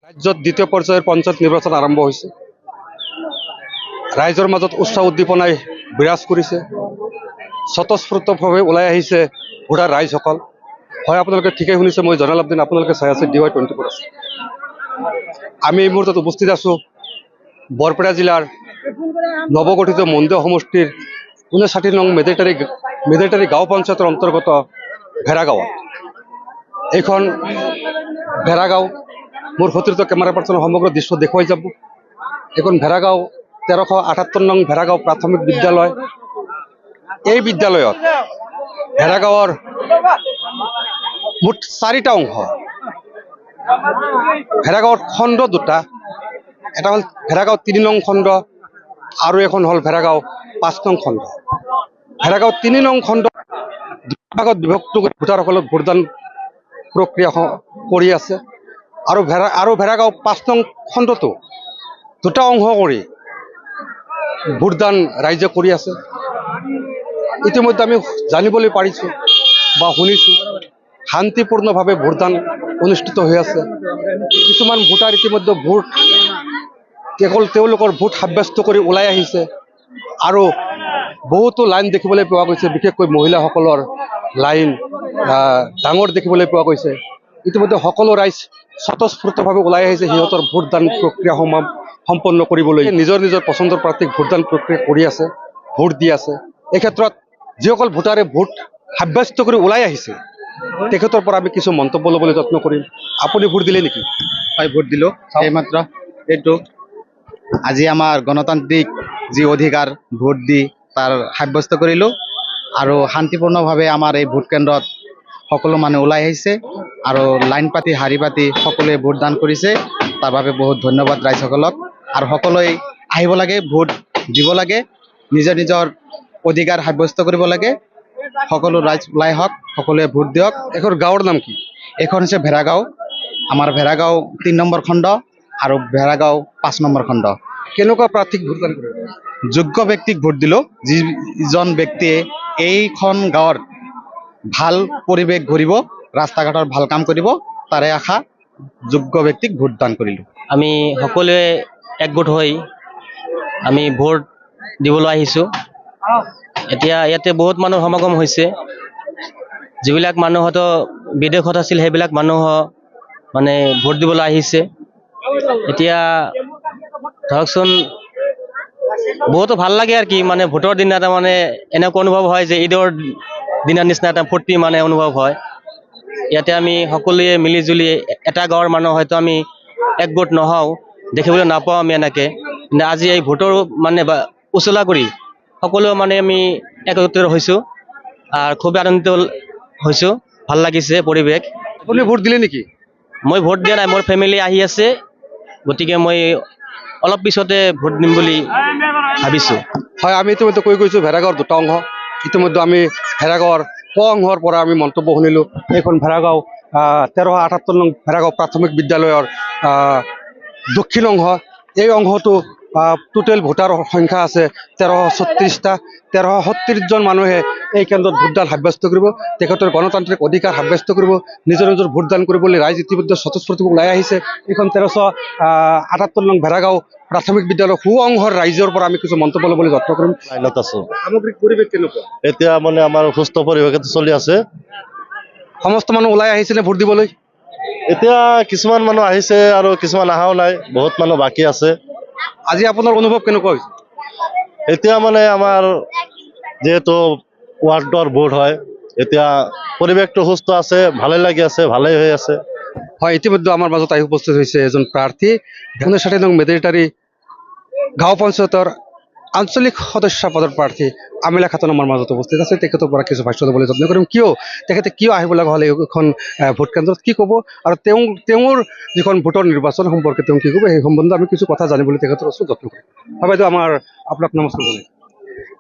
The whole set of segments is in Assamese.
ৰাজ্যত দ্বিতীয় পৰ্যায়ৰ পঞ্চায়ত নিৰ্বাচন আৰম্ভ হৈছে। ৰাইজৰ মাজত উৎসাহ উদ্দীপনাই বিৰাজ কৰিছে। স্বতঃস্ফূৰ্তভাৱে ওলাই আহিছে ভোটাৰ ৰাইজসকল। হয়, আপোনালোকে ঠিকেই শুনিছে, মই জয়নাল আবদিন, আপোনালোকে চাই আছে DY24 আছে। আমি এই মুহূৰ্তত উপস্থিত আছোঁ বৰপেটা জিলাৰ নৱগঠিত মন্দিৰ সমষ্টিৰ 59 নং মেদেটাৰী গাঁও পঞ্চায়তৰ অন্তৰ্গত ভেড়াগাঁৱত। এইখন ভেড়াগাঁও, মোৰ সতীৰ্থ কেমেৰা পাৰ্চনৰ সমগ্ৰ দৃশ্য দেখুৱাই যাব। এইখন ভেড়াগাঁও 1378 নং ভেড়াগাঁও প্ৰাথমিক বিদ্যালয়। এই বিদ্যালয়ত ভেড়াগাঁৱৰ মুঠ 4টা অংশ। ভেড়াগাঁৱৰ খণ্ড দুটা, এটা হ'ল ভেড়াগাঁও 3 নং খণ্ড আৰু এখন হ'ল ভেড়াগাঁও 5 নং খণ্ড। ভেড়াগাঁও 3 নং খণ্ড ভাগত বিভক্ত কৰি ভোটাৰসকলক ভোটদান প্ৰক্ৰিয়া কৰি আছে আৰু ভেড়াগাঁও 5 নং খণ্ডটো দুটা অংশ কৰি ভোটদান ৰাইজে কৰি আছে। ইতিমধ্যে আমি জানিবলৈ পাৰিছোঁ বা শুনিছোঁ শান্তিপূৰ্ণভাৱে ভোটদান অনুষ্ঠিত হৈ আছে। কিছুমান ভোটাৰ ইতিমধ্যে কেৱল তেওঁলোকৰ ভোট সাব্যস্ত কৰি ওলাই আহিছে আৰু বহুতো লাইন দেখিবলৈ পোৱা গৈছে, বিশেষকৈ মহিলাসকলৰ লাইন ডাঙৰ দেখিবলৈ পোৱা গৈছে। ইতিমধ্যে সকলো ৰাইজ স্বতঃস্ফূৰ্তভাৱে ওলাই আহিছে সিহঁতৰ ভোটদান প্ৰক্ৰিয়া সম্পন্ন কৰিবলৈ। নিজৰ নিজৰ পচন্দৰ প্ৰাৰ্থীক ভোটদান প্ৰক্ৰিয়া কৰি আছে, ভোট দি আছে। এই ক্ষেত্ৰত যিসকল ভোটাৰে ভোট সাব্যস্ত কৰি ওলাই আহিছে তেখেতৰ পৰা আমি কিছু মন্তব্য ল'বলৈ যত্ন কৰিম। আপুনি ভোট দিলে নেকি? হয়, ভোট দিলোঁ এইমাত্ৰ। এইটো আজি আমাৰ গণতান্ত্ৰিক যি অধিকাৰ ভোট দি তাৰ সাব্যস্ত কৰিলোঁ আৰু শান্তিপূৰ্ণভাৱে আমাৰ এই ভোট কেন্দ্ৰত সকলো মানুহ ওলাই আহিছে আৰু লাইন পাতি শাৰী পাতি সকলোৱে ভোটদান কৰিছে। তাৰ বাবে বহুত ধন্যবাদ ৰাইজসকলক। আৰু সকলোৱে আহিব লাগে, ভোট দিব লাগে, নিজৰ নিজৰ অধিকাৰ সাব্যস্ত কৰিব লাগে। সকলো ৰাইজ ওলাই হওক, সকলোৱে ভোট দিয়ক। এখন গাঁৱৰ নাম কি? এইখন হৈছে ভেড়াগাঁও। আমাৰ ভেড়াগাঁও 3 নম্বৰ খণ্ড আৰু ভেড়াগাঁও 5 নম্বৰ খণ্ড। কেনেকুৱা প্ৰাৰ্থীক ভোটদান কৰিব? যোগ্য ব্যক্তিক ভোট দিলোঁ। যিজন ব্যক্তিয়ে এইখন গাঁৱৰ ভাল পৰিৱেশ গঢ়িব, ৰাস্তা ঘাটৰ ভাল কাম কৰিব, তাৰে আশা যোগ্য ব্যক্তিক ভোটদান কৰিলোঁ। আমি সকলোৱে একগোট হৈ আমি ভোট দিবলৈ আহিছোঁ। এতিয়া ইয়াতে বহুত মানুহ সমাগম হৈছে। যিবিলাক মানুহ হয়তো বিদেশত আছিল সেইবিলাক মানুহ মানে ভোট দিবলৈ আহিছে। এতিয়া ধৰকচোন বহুতো ভাল লাগে আৰু কি, মানে ভোটৰ দিনা তাৰমানে এনেকুৱা অনুভৱ হয় যে ঈদৰ দিনাৰ নিচিনা এটা ফূৰ্তি মানে অনুভৱ হয়। ইয়াতে আমি সকলোৱে মিলি জুলি এটা গাঁৱৰ মানুহ হয়তো আমি একগোট নহওঁ, দেখিবলৈ নাপাওঁ আমি এনেকৈ, কিন্তু আজি এই ভোটৰ মানে উচলা কৰি সকলোৱে মানে আমি একত্ৰিত হৈছোঁ আৰু খুব আনন্দিত হৈছোঁ। ভাল লাগিছে পৰিৱেশ। আপুনি ভোট দিলে নেকি? মই ভোট দিয়া নাই, মোৰ ফেমিলি আহি আছে, গতিকে মই অলপ পিছতে ভোট দিম বুলি ভাবিছোঁ। হয়, আমি ইতিমধ্যে কৈ গৈছোঁ ভেড়াগাঁৱৰ দুটা অংশ। ইতিমধ্যে আমি ভেড়াগাঁৱৰ ক অংশৰ পৰা আমি মন্তব্য শুনিলোঁ। এইখন ভেড়াগাঁও 1378 নং ভেড়াগাঁও প্ৰাথমিক বিদ্যালয়ৰ দক্ষিণ অংশ। এই অংশটো টোটেল ভোটাৰৰ সংখ্যা আছে 1336টা। 1337জন মানুহে এই কেন্দ্ৰত ভোটদান সাব্যস্ত কৰিব, তেখেতৰ গণতান্ত্ৰিক অধিকাৰ সাব্যস্ত কৰিব, নিজৰ নিজৰ ভোটদান কৰিবলৈ ৰাইজ ইতিমধ্যে স্বতঃস্ফূৰ্তভাৱে ওলাই আহিছে। এইখন 1378 নং ভেড়াগাঁও প্ৰাথমিক বিদ্যালয়ৰ সু অংশৰ ৰাইজৰ পৰা আমি কিছু মন্তব্য ল'বলৈ যত্ন কৰিম। লাইনত আছো। সামগ্ৰিক পৰিৱেশ কেনেকুৱা? এতিয়া মানে আমাৰ সুস্থ পৰিৱেশ চলি আছে। সমস্ত মানুহ ওলাই আহিছেনে ভোট দিবলৈ? এতিয়া কিছুমান মানুহ আহিছে আৰু কিছুমান অহাও নাই, বহুত মানুহ বাকী আছে। আজি আপোনাৰ অনুভৱ কেনেকুৱা হৈছে? এতিয়া মানে আমাৰ যিহেতু ৱাৰ্ডৰ ভোট হয়, এতিয়া পৰিৱেশটো সুস্থ আছে, ভালে লাগি আছে, ভালেই হৈ আছে। হয়, ইতিমধ্যে আমাৰ মাজত আহি উপস্থিত হৈছে এজন প্ৰাৰ্থী 59 নং মেদেটাৰী গাঁও পঞ্চায়তৰ আঞ্চলিক সদস্য পদৰ প্ৰাৰ্থী আমিলা খাতুন আমাৰ মাজত উপস্থিত আছে। তেখেতৰ পৰা কিছু ভাষ্য ল'বলৈ যত্ন কৰিম। তেখেতে কিয় আহিব লগা হ'লে এইখন ভোট কেন্দ্ৰত, কি ক'ব আৰু তেওঁৰ যিখন ভোটৰ নিৰ্বাচন সম্পৰ্কে তেওঁ কি ক'ব, সেই সম্বন্ধে আমি কিছু কথা জানিবলৈ তেখেতৰ ওচৰত যত্ন কৰিম। হয় বাইদেউ, আপোনাক নমস্কাৰ জনাই।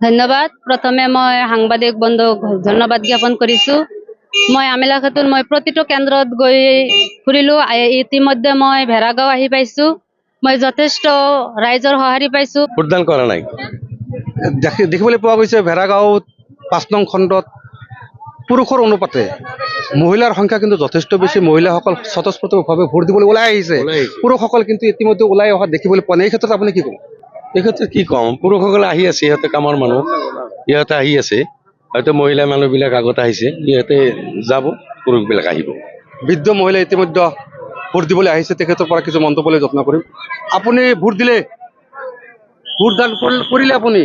ধন্যবাদ। প্ৰথমে মই সাংবাদিক বন্ধুক ধন্যবাদ জ্ঞাপন কৰিছোঁ। মই আমিলা খাতুন, মই প্ৰতিটো কেন্দ্ৰত গৈ ফুৰিলোঁ। ইতিমধ্যে মই ভেড়াগাঁও আহি পাইছোঁ। মই যথেষ্ট ৰাইজৰ সঁহাৰি পাইছোঁ। ভোটদান কৰা নাই, দেখিবলৈ পোৱা গৈছে ভেড়াগাঁও 5 নং খণ্ডত পুৰুষৰ অনুপাতে মহিলাৰ সংখ্যা কিন্তু যথেষ্ট বেছি। মহিলাসকল স্বতঃস্ফূৰ্তভাৱে ভোট দিবলৈ ওলাই আহিছে। পুৰুষসকল কিন্তু ইতিমধ্যে ওলাই অহা দেখিবলৈ পোৱা নাই। এই ক্ষেত্ৰত আপুনি কি ক'ব? এই ক্ষেত্ৰত কি ক'ম, পুৰুষসকলে আহি আছে, ইহঁতে কামৰ মানুহ, ইহঁতে আহি আছে। হয়তো মহিলা মানুহবিলাক আগত আহিছে, ইহঁতে যাব, পুৰুষবিলাক আহিব। বৃদ্ধ মহিলা ইতিমধ্যে ভোট দিবলৈ আহিছে, তেখেতৰ পৰা কিছু মন্তব্যলৈ যত্ন কৰিম। আপুনি ভোট দিলে? ভোট দান কৰিলে আপুনি?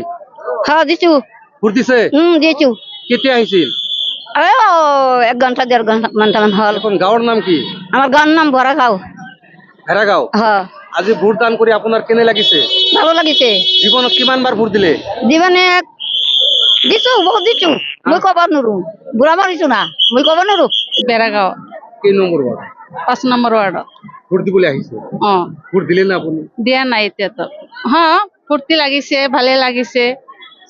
হ্যাঁ দিছু। ভোট দিছে? দিয়েছু। কেতিয়া আহিছিল? এক ঘন্টা দেড় ঘন্টা মান হল। এখন গাঁৱৰ নাম কি? আমাৰ গাঁৰ নাম ভৰাগাঁও। ভেড়াগাঁও। হ্যাঁ আজি ভোট দান কৰি আপোনাৰ কেনে লাগিছে? ভালো লাগিছে। জীৱনত কিমানবাৰ ভোট দিলে? জীবনে দিছু, বহুত দিছু। মই কব নৰু, বুঢ়া মাৰিছু না, মই কব নৰু। বেড়াগাঁও কেই নম্বৰ ৱাৰ্ড? 5 নম্বৰ ৱাৰ্ডত। ভোট দিবলৈ আহিছে? ভোট দিলে না আপুনি? দিয়া নাই এতিয়াতো। হ্যাঁ ফূৰ্তি লাগিছে, ভালে লাগিছে,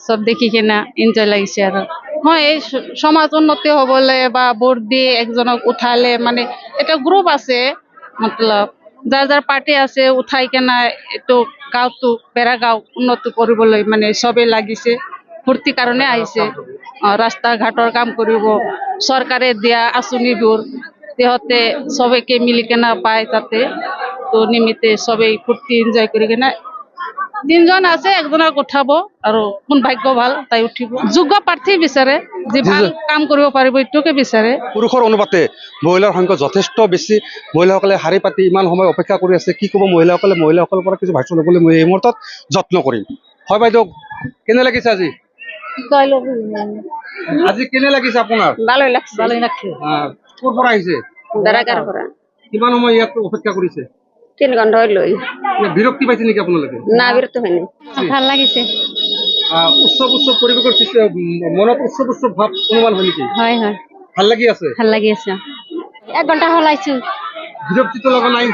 চব দেখি কিনা এনজয় লাগিছে। আৰু এই সমাজ উন্নতি হবলে বা ভোট দি একজনক উঠালে, মানে এটা গ্ৰুপ আছে, মতলব যাৰ যাৰ পাৰ্টি আছে, উঠাই কেনা এইটো গাঁওটো বেড়াগাঁও উন্নতি কৰিবলৈ মানে চবেই লাগিছে, ফূৰ্তিৰ কাৰণে আহিছে। ৰাস্তা ঘাটৰ কাম কৰিব, চৰকাৰে দিয়া আঁচনিবোৰ সিহঁতে সবেকে মিলি কেনা পায়, তাতে তো নিমিত্তে সবেই ফূৰ্তি এনজয় কৰি কেনা। 3 জন আছে, একজনক উঠাব, আৰু কোন ভাগ্য ভাল তাই উঠিব। যোগ্য প্ৰাৰ্থী বিচাৰে, যি ভাল কাম কৰিব পাৰিব, এইটোকে বিচাৰে। পুৰুষৰ অনুপাতে মহিলাৰ সংখ্যা যথেষ্ট বেছি। মহিলাসকলে শাৰী পাতি ইমান সময় অপেক্ষা কৰি আছে। কি ক'ব মহিলাসকলে? মহিলাসকলৰ পৰা কিছু ভাষ্য ল'বলৈ মই এই মুহূৰ্তত যত্ন কৰিম। হয় বাইদেউ, কেনে লাগিছে আজি? আজি কেনে লাগিছে আপোনাৰ? ভালোই লাগছে। ভালোই লাগছে। ক'ৰ পৰা আহিছে? বেড়াগাঁৰ পৰা। কিমান সময় ইয়াত অপেক্ষা কৰিছে? 3 ঘন্টা হইল। বিৰক্তি পাইছে নেকি আপোনালোকে? না বিৰত হয়নি। ভাল লাগিছে। উৎসৱ পৰিৱেশৰ মনত উৎসৱ ভাৱ অনুমান হয় নেকি? হয় হয়, ভাল লাগি আছে? ভাল লাগি আছে। 1 ঘন্টা হল আইছো। বিৰক্তিটো লগা নাই?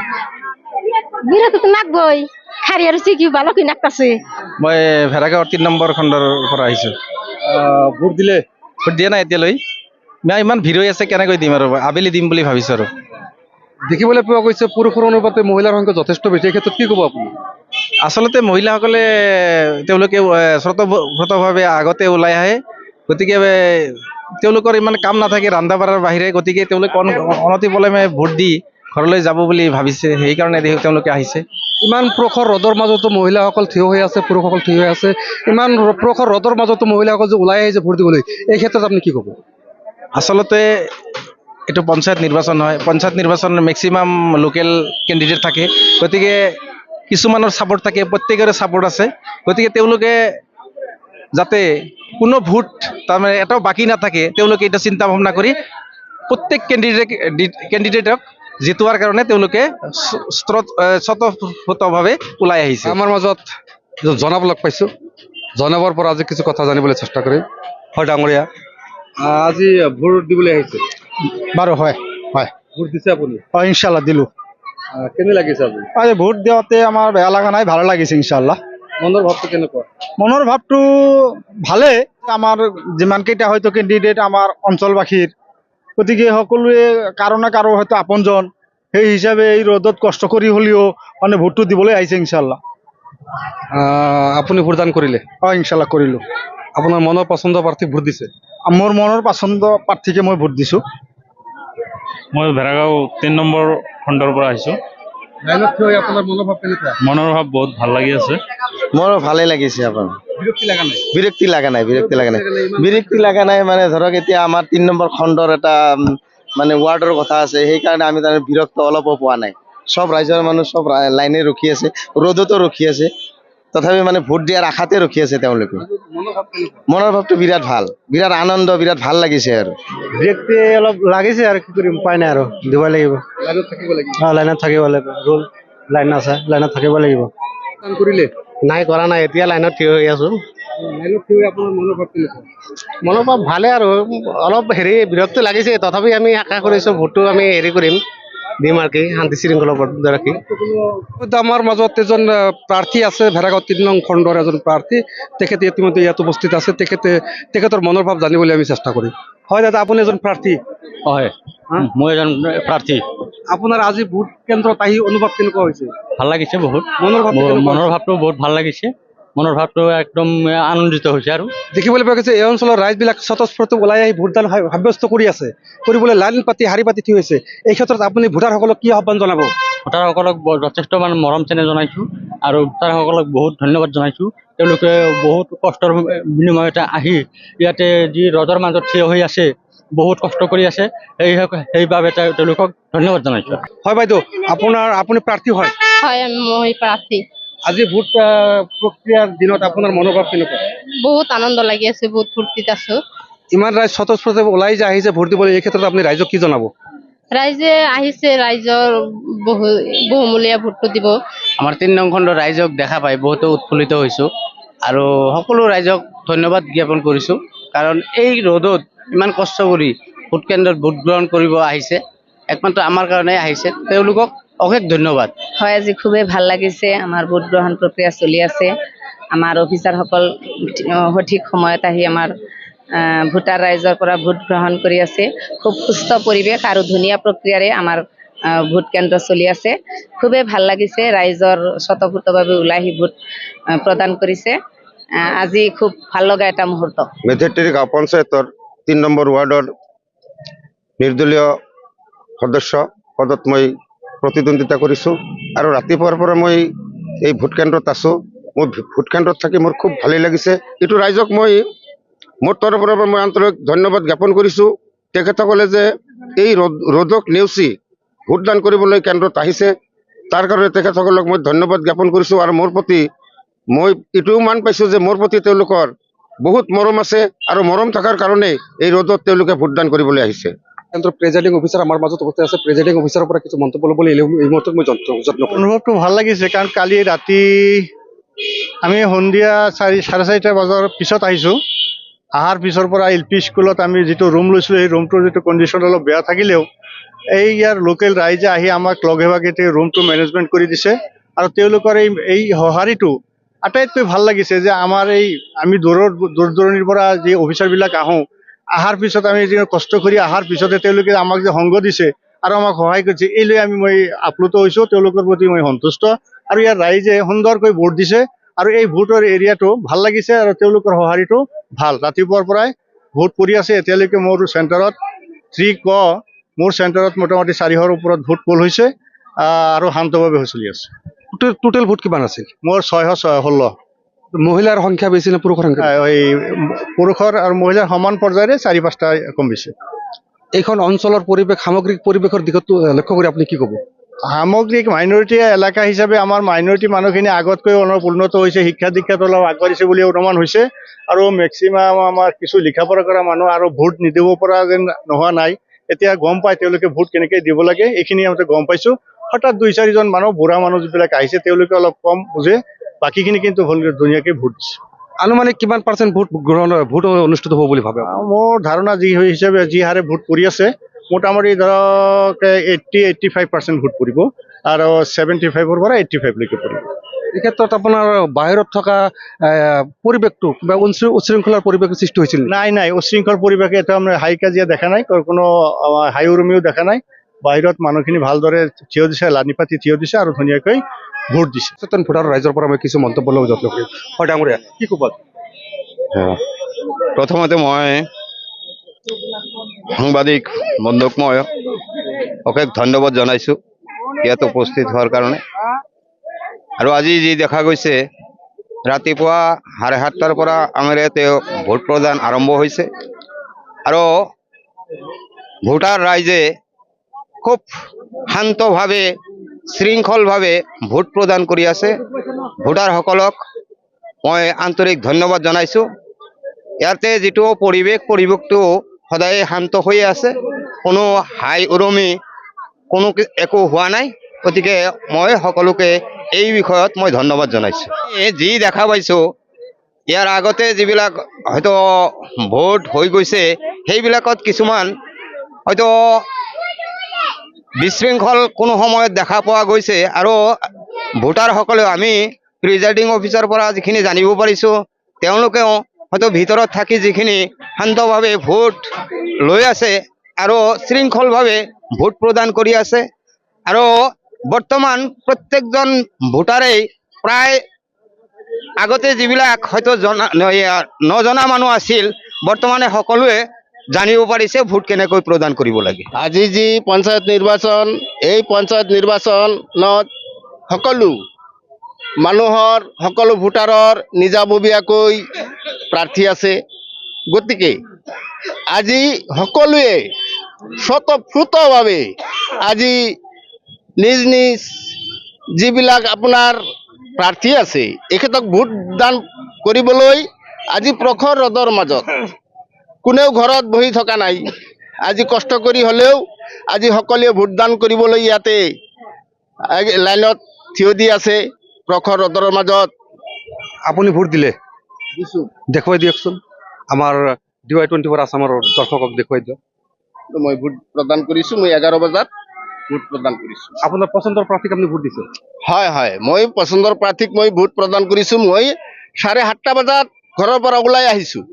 বিৰত তো লাগবই, খাৰি আৰ কি ভালো কি নাকতাছে। মই ভেড়াগাঁৱৰ 3 নম্বৰ খণ্ডৰ পৰা আহিছোঁ। ভোট দিলে? ভোট দিয়া নাই এতিয়ালৈ। ইমান ভিৰ হৈ আছে, কেনেকৈ দিম আৰু, আবেলি দিম বুলি ভাবিছোঁ। আৰু দেখিবলৈ পোৱা গৈছে পুৰুষৰ অনুপাতে মহিলাৰ সংখ্যা যথেষ্ট বেছি। এই ক্ষেত্ৰত কি ক'ব আপুনি? আচলতে মহিলাসকলে তেওঁলোকে স্বতঃস্ফূৰ্তভাৱে আগতে ওলাই আহে, গতিকে তেওঁলোকৰ ইমান কাম নাথাকে ৰন্ধা বঢ়াৰ বাহিৰে, গতিকে তেওঁলোকে অনতিপলমে ভোট দি ঘৰলৈ যাব বুলি ভাবিছে, সেইকাৰণে তেওঁলোকে আহিছে। ইমান প্ৰখৰ ৰ'দৰ মাজতো মহিলাসকল থিয় হৈ আছে, পুৰুষসকল থিয় হৈ আছে। ইমান প্ৰখৰ ৰ'দৰ মাজতো মহিলাসকল যে ওলাই আহিছে ভোট দিবলৈ, এই ক্ষেত্ৰত আপুনি কি ক'ব? আচলতে এইটো পঞ্চায়ত নিৰ্বাচন হয়। পঞ্চায়ত নিৰ্বাচন মেক্সিমাম লোকেল কেণ্ডিডেট থাকে, গতিকে কিছুমানৰ ছাপোৰ্ট থাকে, প্ৰত্যেকৰে ছাপোৰ্ট আছে। গতিকে তেওঁলোকে যাতে কোনো ভোট তাৰমানে এটাও বাকী নাথাকে, তেওঁলোকে এটা চিন্তা ভাৱনা কৰি প্ৰত্যেক কেণ্ডিডেটক জিতোৱাৰ কাৰণে তেওঁলোকে স্বতঃস্ফূৰ্তভাৱে ওলাই আহিছে। আমাৰ মাজত জনাব লগ পাইছোঁ। জনাবৰ পৰা আজি কিছু কথা জানিবলৈ চেষ্টা কৰিম। হয় ডাঙৰীয়া, আজি ভোট দিবলৈ আহিছে? বাৰু হয় হয়। ভোট দিছে আপুনি? হয় ইনশাল্লাহ দিলো। কেনে লাগিছে আজি? আজি ভোট দিওঁতে আমাৰ বেয়া লগা নাই, ভালো লাগিছে ইনশাল্লাহ। মনৰ ভাৱটো কেনেকুৱা? মনৰ ভাৱটো ভালেই। আমাৰ যিমান কেইটা হয়তো কেণ্ডিডেট আমাৰ অঞ্চলবাসীৰ, গতিকে সকলোৱে কাৰো না কাৰো হয়তো আপোনজন, সেই হিচাপে এই ৰ'দত কষ্ট কৰি হ'লেও মানে ভোটটো দিবলৈ আহিছে ইনশাল্লাহ। আপুনি ভোটদান কৰিলে? হয় ইনশাল্লাহ কৰিলোঁ। আপোনাৰ মনৰ পচন্দৰ প্ৰাৰ্থীক ভোট দিছে? মোৰ মনৰ পচন্দ প্ৰাৰ্থীকে মই ভোট দিছোঁ। মই ভেড়াগাঁও 3 নম্বৰ খণ্ডৰ পৰা আহিছোঁ। লাইনত থিয় হৈ আপোনাৰ মনোভাৱ কেনেকুৱা? মনৰ ভাৱ বহুত ভাল লাগি আছে। মোৰ ভালেই লাগিছে। আপোনাৰ বিৰক্তি লগা নাই? বিৰক্তি লগা নাই মানে ধৰক এতিয়া আমাৰ 3 নম্বৰ খণ্ডৰ এটা মানে ৱাৰ্ডৰ কথা আছে, সেইকাৰণে আমি তাৰমানে বিৰক্ত অলপো পোৱা নাই। সব ৰাইজৰ মানুহ সব লাইনে ৰখি আছে, ৰ'দতো ৰখি আছে, তথাপি মানে ভোট দিয়াৰ আশাতে ৰখি আছে তেওঁলোকে। মনৰ ভাৱটো বিৰাট ভাল, বিৰাট আনন্দ, বিৰাট ভাল লাগিছে। আৰু বিৰক্তি অলপ লাগিছে, আৰু কি কৰিম, উপায় নাই, আৰু দিব লাগিব। লাইনত থাকিব লাগিব? লাইনত থাকিব লাগিব, ৰুল লাইন আছে, লাইনত থাকিব লাগিব। ভোটদান কৰিলে? নাই কৰা নাই, এতিয়া লাইনত থিয় হৈ আছো। লাইনত থিয় হৈ আপোনাৰ মনোভাৱ কেনেকুৱা? মনোভাৱ ভালে, আৰু অলপ বিৰক্তি লাগিছে, তথাপি আমি আশা কৰিছো ভোটটো আমি কৰিম, দিম আৰু কি, শান্তি শৃংখলা ৰাখি। আমাৰ মাজত এজন প্ৰাৰ্থী আছে, ভেড়াগাঁও 3 নং খণ্ডৰ এজন প্ৰাৰ্থী। তেখেতে ইতিমধ্যে ইয়াত উপস্থিত আছে। তেখেতৰ মনৰ ভাৱ জানিবলৈ আমি চেষ্টা কৰিম। হয় দাদা, আপুনি এজন প্ৰাৰ্থী? হয়, মই এজন প্ৰাৰ্থী। আপোনাৰ আজি ভোট কেন্দ্ৰত আহি অনুভৱ কেনেকুৱা হৈছে? ভাল লাগিছে বহুত। মনৰ ভাৱ? মনৰ ভাৱটো বহুত ভাল লাগিছে। মনৰ ভাৱটো একদম আনন্দিত হৈছে আৰু দেখিবলৈ পোৱা গৈছে এই অঞ্চলৰ ৰাইজবিলাক স্বতঃস্ফূৰ্ত ওলাই আহি ভোটদান সাব্যস্ত কৰি আছে, কৰিবলৈ লাইন পাতি শাৰী পাতি থিয় হৈছে। এই ক্ষেত্ৰত আপুনি ভোটাৰসকলক কি আহ্বান জনাব? ভোটাৰসকলক যথেষ্ট মৰম চেনেহ জনাইছোঁ আৰু ভোটাৰসকলক বহুত ধন্যবাদ জনাইছোঁ। তেওঁলোকে বহুত কষ্টৰ বিনিময়তে আহি ইয়াতে যি ৰ'দৰ মাজত থিয় হৈ আছে, বহুত কষ্ট কৰি আছে, সেইবাবে তেওঁলোকক ধন্যবাদ জনাইছোঁ। হয় বাইদেউ, আপুনি প্ৰাৰ্থী হয়? হয়, মই প্ৰাৰ্থী। আজি ভোট প্ৰক্ৰিয়াৰ দিনত আপোনাৰ মনোভাৱ কেনেকুৱা? বহুত আনন্দ লাগি আছে, বহুত ফূৰ্তিত আছো। ইমান ৰাইজ স্বতঃস্ফূৰ্ত ওলাই যে আহিছে ভোট দিবলৈ, এই ক্ষেত্ৰত আপুনি ৰাইজক কি জনাব? ৰাইজে আহিছে, ৰাইজৰ বহুমূলীয়া ভোটটো দিব। আমাৰ ৩ নং খণ্ডৰ ৰাইজক দেখা পাই বহুতো উৎফুল্লিত হৈছোঁ আৰু সকলো ৰাইজক ধন্যবাদ জ্ঞাপন কৰিছোঁ, কাৰণ এই ৰ'দত ইমান কষ্ট কৰি ভোট কেন্দ্ৰত ভোট গ্ৰহণ কৰিব আহিছে, একমাত্ৰ আমাৰ কাৰণে আহিছে, তেওঁলোকক অশেষ ধন্যবাদ। হয়, আজি খুবেই ভাল লাগিছে। আমাৰ ভোট গ্ৰহণ প্ৰক্ৰিয়া চলি আছে। আমাৰ অফিচাৰসকল সঠিক সময়ত আহি আমাৰ ভোটাৰ ৰাইজৰ পৰা ভোট গ্ৰহণ কৰি আছে। খুব সুস্থ পৰিৱেশ আৰু ধুনীয়া প্ৰক্ৰিয়াৰে আমাৰ ভোট কেন্দ্ৰ চলি আছে। খুবেই ভাল লাগিছে, ৰাইজৰ স্বতঃস্ফূৰ্তভাৱে ওলাই আহি ভোট প্ৰদান কৰিছে। আজি খুব ভাল লগা এটা মুহূৰ্ত। মেধেটিৰ গাঁও পঞ্চায়তৰ ৩ নম্বৰ ৱাৰ্ডৰ নিৰ্দলীয় সদস্য পদত মই প্ৰতিদ্বন্দ্বিতা কৰিছোঁ আৰু ৰাতিপুৱাৰ পৰা মই এই ভোট কেন্দ্ৰত আছোঁ। মই ভোট কেন্দ্ৰত থাকি মোৰ খুব ভালেই লাগিছে। এইটো ৰাইজক মই মোৰ তৰফৰ পৰা মই আন্তৰিক ধন্যবাদ জ্ঞাপন কৰিছোঁ। তেখেতসকলে যে এই ৰ'দক নেওচি ভোটদান কৰিবলৈ কেন্দ্ৰত আহিছে, তাৰ কাৰণে তেখেতসকলক মই ধন্যবাদ জ্ঞাপন কৰিছোঁ। আৰু মোৰ প্ৰতি মই এইটোও মান পাইছোঁ যে মোৰ প্ৰতি তেওঁলোকৰ বহুত মৰম আছে আৰু মৰম থকাৰ কাৰণে এই ৰ'দত তেওঁলোকে ভোটদান কৰিবলৈ আহিছে। কেন্দ্ৰৰ প্ৰেজাইডিং অফিচাৰ আমাৰ মাজত উপস্থিত আছে। প্ৰেজাইডিং অফিচাৰৰ পৰা কিছু মন্তব্য ল'বলৈ এই মুহূৰ্তত মই যত্ন কৰিম। অনুভৱটো ভাল লাগিছে, কাৰণ কালি ৰাতি আমি সন্ধিয়া 4:30 বজাৰ পিছত আহিছোঁ। অহাৰ পিছৰ পৰা LP স্কুলত আমি যিটো ৰুম লৈছিলোঁ, সেই ৰুমটোৰ যিটো কণ্ডিশ্যন অলপ বেয়া থাকিলেও এই ইয়াৰ লোকেল ৰাইজে আহি আমাক লগে ভাগে ৰুমটো মেনেজমেণ্ট কৰি দিছে। আৰু তেওঁলোকৰ এই সঁহাৰিটো আটাইতকৈ ভাল লাগিছে যে আমাৰ আমি দূৰ দূৰণিৰ পৰা যি অফিচাৰবিলাক অহাৰ পিছত আমি যি কষ্ট কৰি অহাৰ পিছতে তেওঁলোকে আমাক যে সংগ দিছে আৰু আমাক সহায় কৰিছে, এই লৈ মই আপ্লুত হৈছোঁ। তেওঁলোকৰ প্ৰতি মই সন্তুষ্ট। আৰু ইয়াৰ ৰাইজে সুন্দৰকৈ ভোট দিছে আৰু এই ভোটৰ এৰিয়াটো ভাল লাগিছে আৰু তেওঁলোকৰ সঁহাৰিটো ভাল। ৰাতিপুৱাৰ পৰাই ভোট পৰি আছে। এতিয়ালৈকে মোৰ চেণ্টাৰত মোৰ চেণ্টাৰত মোটামুটি 400ৰ ওপৰত ভোট পল হৈছে আৰু শান্তভাৱে চলি আছে। টোটেল ভোট কিমান আছিল? মোৰ 616। মহিলাৰ সংখ্যা বেছি নে পুৰুষৰ সংখ্যা? পুৰুষৰ আৰু মহিলাৰ সমান পৰ্যায়ৰে 4-5টা কম বেছি। এইখন অঞ্চলৰ পৰিৱেশ, সামগ্ৰিক পৰিৱেশৰ দিশতো লক্ষ্য কৰি আপুনি কি ক'ব? সামগ্ৰিক মাইনৰিটি এলেকা হিচাপে আমাৰ মাইনৰিটি মানুহখিনি আগতকৈ অলপ উন্নত হৈছে, শিক্ষা দীক্ষাত অলপ আগবাঢ়িছে বুলি অনুমান হৈছে। আৰু মেক্সিমাম আমাৰ কিছু লিখা পঢ়া কৰা মানুহ আৰু ভোট নিদিব পৰা যেন নোহোৱা নাই। এতিয়া গম পাই তেওঁলোকে ভোট কেনেকৈ দিব লাগে, এইখিনি আমি গম পাইছোঁ। হঠাৎ 2-4জন মানুহ, বুঢ়া মানুহ যিবিলাক আহিছে, তেওঁলোকে অলপ কম বুজে, বাকীখিনি কিন্তু ধুনীয়াকৈ ভোট দিছে। আনুমানিক কিমান % ভোট অনুষ্ঠিত হ'ব বুলি ভাবে? মোৰ ধাৰণা যি হিচাপে যি হাৰে ভোট পৰি আছে, মোটামুটি ধৰক 80-85% ভোট পৰিব আৰু 75-ৰ পৰা 85লৈকে পৰিব। এই ক্ষেত্ৰত আপোনাৰ বাহিৰত থকা পৰিৱেশটো বা উচ্ছৃংখলাৰ পৰিৱেশ সৃষ্টি হৈছিল? নাই, উচ্ছৃংখল পৰিৱেশে এটা হাই কাজিয়া দেখা নাই, কোনো হাই উৰুমিও দেখা নাই। বাহিৰত মানুহখিনি ভালদৰে থিয় দিছে, লানি পাতি থিয় দিছে আৰু ধুনীয়াকৈ ভোট দিছে। সচেতন ভোটাৰ ৰাইজৰ পৰা মই কিছু মন্তব্য ল'ব যত্ন কৰিম। হয় ডাঙৰীয়া, কি ক'ব? প্ৰথমতে মই সাংবাদিক বন্ধুক মই অশেষ ধন্যবাদ জনাইছোঁ ইয়াত উপস্থিত হোৱাৰ কাৰণে। আৰু আজি যি দেখা গৈছে, ৰাতিপুৱা 7:30টাৰ পৰা আমাৰ ইয়াতে ভোট প্ৰদান আৰম্ভ হৈছে আৰু ভোটাৰ ৰাইজে খুব শান্তভাৱে শৃংখলভাৱে ভোট প্ৰদান কৰি আছে। ভোটাৰসকলক মই আন্তৰিক ধন্যবাদ জনাইছোঁ। ইয়াতে যিটো পৰিৱেশটো সদায় শান্ত হৈ আছে, কোনো হাই উৰুমি একো হোৱা নাই। গতিকে মই সকলোকে এই বিষয়ত মই ধন্যবাদ জনাইছোঁ। যি দেখা পাইছোঁ, ইয়াৰ আগতে যিবিলাক হয়তো ভোট হৈ গৈছে, সেইবিলাকত কিছুমান হয়তো বিশৃংখল কোনো সময়ত দেখা পোৱা গৈছে। আৰু ভোটাৰসকলেও আমি প্ৰিজাইডিং অফিচাৰৰ পৰা যিখিনি জানিব পাৰিছোঁ, তেওঁলোকেও হয়তো ভিতৰত থাকি যিখিনি শান্তভাৱে ভোট লৈ আছে আৰু শৃংখলভাৱে ভোট প্ৰদান কৰি আছে। আৰু বৰ্তমান প্ৰত্যেকজন ভোটাৰেই প্ৰায় আগতে যিবিলাক হয়তো নজনা মানুহ আছিল বৰ্তমানে সকলোৱে জানিব পাৰিছে ভোট কেনেকৈ প্ৰদান কৰিব লাগে। আজি যি পঞ্চায়ত নিৰ্বাচন, এই পঞ্চায়ত নিৰ্বাচনত সকলো মানুহৰ সকলো ভোটাৰৰ নিজাববীয়াকৈ প্ৰাৰ্থী আছে। গতিকে আজি সকলোৱে স্বতঃস্ফূৰ্তভাৱে আজি নিজ নিজ যিবিলাক আপোনাৰ প্ৰাৰ্থী আছে এখেতক ভোট দান কৰিবলৈ আজি প্ৰখৰ ৰ'দৰ মাজত কোনেও ঘৰত বহি থকা নাই। আজি কষ্ট কৰি হ'লেও আজি সকলোৱে ভোটদান কৰিবলৈ ইয়াতে লাইনত থিয় দি আছে প্ৰখৰ ৰ'দৰ মাজত। আপুনি ভোট দিলে দিছোঁ। দেখুৱাই দিয়কচোন, আমাৰ DY24 আছামৰ দৰ্শকক দেখুৱাই দিয়ক। মই ভোট প্ৰদান কৰিছোঁ, মই 11 বজাত ভোট প্ৰদান কৰিছোঁ। আপোনাৰ পচন্দৰ প্ৰাৰ্থীক আপুনি ভোট দিছে? হয় হয়, মই পচন্দৰ প্ৰাৰ্থীক মই ভোট প্ৰদান কৰিছোঁ। মই 7:30 বজাত ঘৰৰ পৰা ওলাই আহিছোঁ।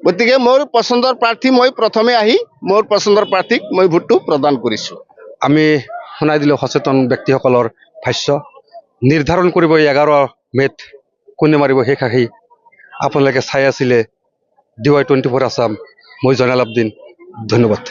গতিকে মোৰ পচন্দৰ প্ৰাৰ্থী মই প্ৰথমে আহি মোৰ পচন্দৰ প্ৰাৰ্থীক মই ভোটটো প্ৰদান কৰিছোঁ। আমি শুনাই দিলোঁ সচেতন ব্যক্তিসকলৰ ভাষ্য। নিৰ্ধাৰণ কৰিব 11 মে'ত কোনে মাৰিব শেষ আহি। আপোনালোকে চাই আছিলে DY24 আছাম। মই জয়নাল আব্দিন, ধন্যবাদ।